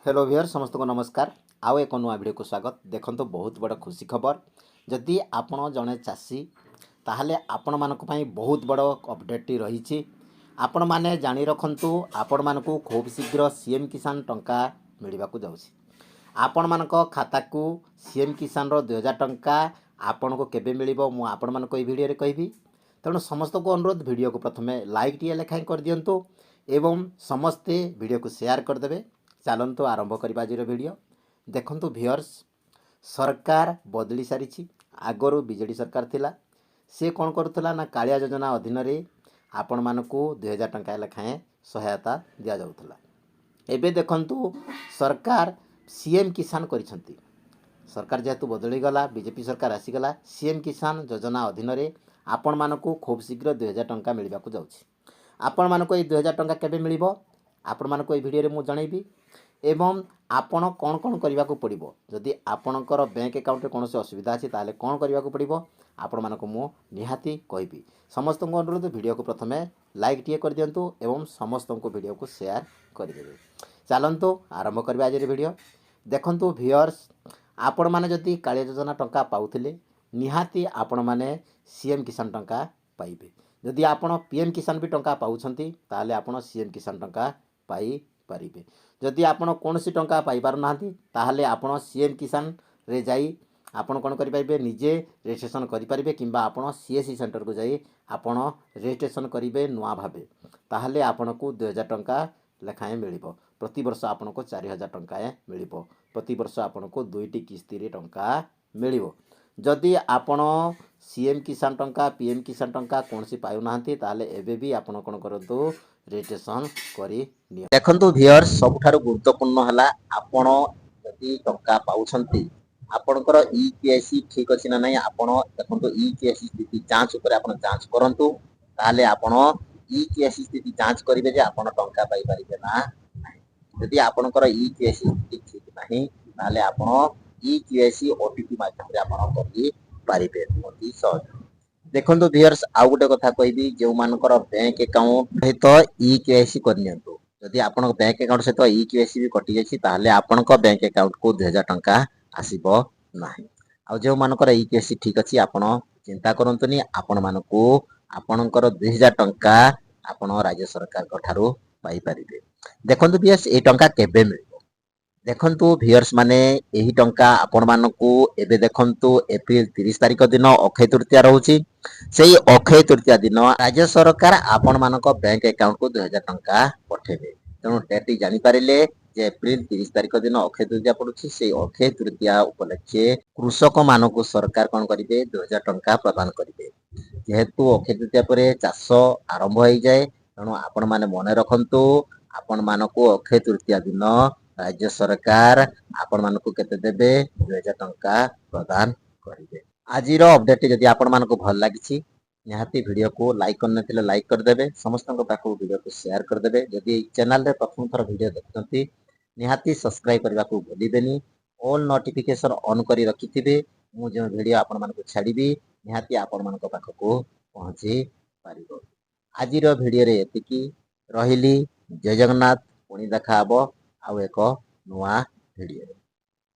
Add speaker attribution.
Speaker 1: Hello viewers समस्त को नमस्कार। आउ एक नुआ वीडियो को स्वागत। देखो बहुत बड़ खुशी खबर, जदि आपण जड़े चाषी ताहले आपण मानक पई बहुत बड़ अपडेट रही। आपण माने जानी रखंतु आपण मानकु खूब शीघ्र सीएम किसान टंका मिलवा को जाउछि। आपण मानक खाता को सीएम किसान रो 2000 टंका आपण को केबे मिलिबो मु आपण मानक ए वीडियो रे कहबी। तेणु समस्त को अनुरोध वीडियो को प्रथमे लाइक टिए लेखाई कर दियंतु एवं समस्ते वीडियो को शेयर कर देबे। चलतु आरंभ करबा आजिर वीडियो। देखंतु व्यूअर्स, सरकार बदली सारी। आगरू बीजेडी सरकार थिला, से कौन करुला ना कालिया योजना अधीन रे आपण मानकु 2000 टंका लेखाएं सहायता दिया जाउथला। एबे देखंतु सरकार सीएम किसान करिसंती। सरकार जेहेतु बदली गला, बीजेपी सरकार आसीगला, सीएम किसान योजना अधीन रे आपण मानकु खूब शीघ्र 2000 टंका मिलवा को जाउछि। आपण मानकु ए 2000 टंका केबे मिलिबो आपण मानकु ए वीडियो रे मु जणैबी। एवं आपण कौन कौन करने को पड़ो, जदि आपणकर बैंक अकाउंट रे कौन असुविधा अच्छी ताले कौन करने को पड़ो आपण मानक मु निहाती कहबी। समस्त को अनुरोध वीडियो को प्रथमे लाइक टिए कर दियंतु एवं समस्त को वीडियो को शेयर कर देबे। चलंतु आरंभ करबे आज वीडियो। देखंतु व्यूअर्स, आपण माने जदि कालिया योजना टंका पाउथिले निहाती आपण माने सीएम किसान टंका पाइबे। जदि आपण पीएम किसान भी टंका पाउछंती ताले आपण सीएम किसान टंका पाई पारिबे। जदि आपण कोनोसी टंका पाई पारु नाहंती ताहले आपण सीएम किसान रे जाई आपण कोन करि पाइबे, निजे रजिस्ट्रेशन करि पारिबे किंबा आपण सीएससी सेंटर को जाई आपण रजिस्ट्रेशन करिवे नुआ भाबे। ताहले आपण को 2000 टंका लेखाएं मिलिबो। प्रति वर्ष आपण को 4000 टंका मिलिबो। प्रति वर्ष आपण को दुईटी किस्ती रे टंका मिलिबो। जदि आपण सीएम किसान टंका पीएम किसान टंका कोनसी पाउ नाहंती ताहले एबे भी आपण कोन करंतु रजिस्ट्रेशन करि नियो। देखंतु व्यूअर्स, सबठारु गुरुत्वपूर्ण हला आपण जदि टंका पाउछंती आपणकर ईकेएससी ठीक अछि ना नहीं। आपण देखंतु ईकेएससी स्थिति जांच ऊपर आपण जांच करंतु ताले आपण ईकेएससी स्थिति जांच करिवे जे आपण टंका पाई परिबे ना नहीं। जदि आपणकर ईकेएससी स्थिति ठीक नाही ताले आपण ईकेएससी ओटीपी माध्यम रे आपण करि पारिबे अति सहज। देखंतु व्यूअर्स, आउ गोटे कथा कहबी, जो मानकर बैंक अकाउंट सहित ईकेएससी करनियंतु। जदि आपण बैंक अकाउंट सहित ईकेएससी भी कटि जाछि ताले आपणक बैंक अकाउंट को 2000 टंका आसीबो नाही। आ जो मानकर ईकेएससी ठीक अछि आपण चिंता करंतुनी, आपण मानको आपणकर 2000 टंका आपण राज्य सरकार कठारु पाई परिबे। देखंतु व्यूअर्स, ए टंका केबे मिलिबो। देखंतु व्यूअर्स माने एही टंका आपण मानकू एबे देखंतु एप्रिल 30 तारिख दिन अक्षय तृतीया रहउची। सेही अक्षय तृतीया दिन राज्य सरकार आपण मानक बैंक अकाउंट को 2000 टंका पठेबे। तेणु डेट जानि पारिले जे एप्रिल 30 तारिख दिन अक्षय तृतीया पड़ुची। से अक्षय तृतीया उपलक्षे कृषक मानकू सरकार कोन करिवे 2000 टंका प्रदान करिवे। जेहेतु अक्षय तृतीया परे चाष आरंभ होई जाए, तेणु आपण माने मने रखंतु आपण मानकू अक्षय तृतीया दिन राज्य सरकार आपण मानकू केते देबे 2000 टंका प्रदान करिवे। आजिर अपडेट जदि आपण मानकू भल लागिछि निहाती वीडियो को लाइक करने थिले लाइक कर देबे। समस्त को पाखु वीडियो को शेयर कर देबे। जदि चैनल रे प्रथम थर वीडियो देखथंती निहाती सब्सक्राइब करबा को भूलिबेनी। ऑल नोटिफिकेशन ऑन करी रखिथिबे। मु जे वीडियो आपण मानकू छाड़ीबी निहाती आपण मानको पाखको पहुंची पारिबो। आजिर वीडियो रे एतिकी रहिली। जय जगन्नाथ। पुणी देखा हबो आउ एक नुआ वीडियो।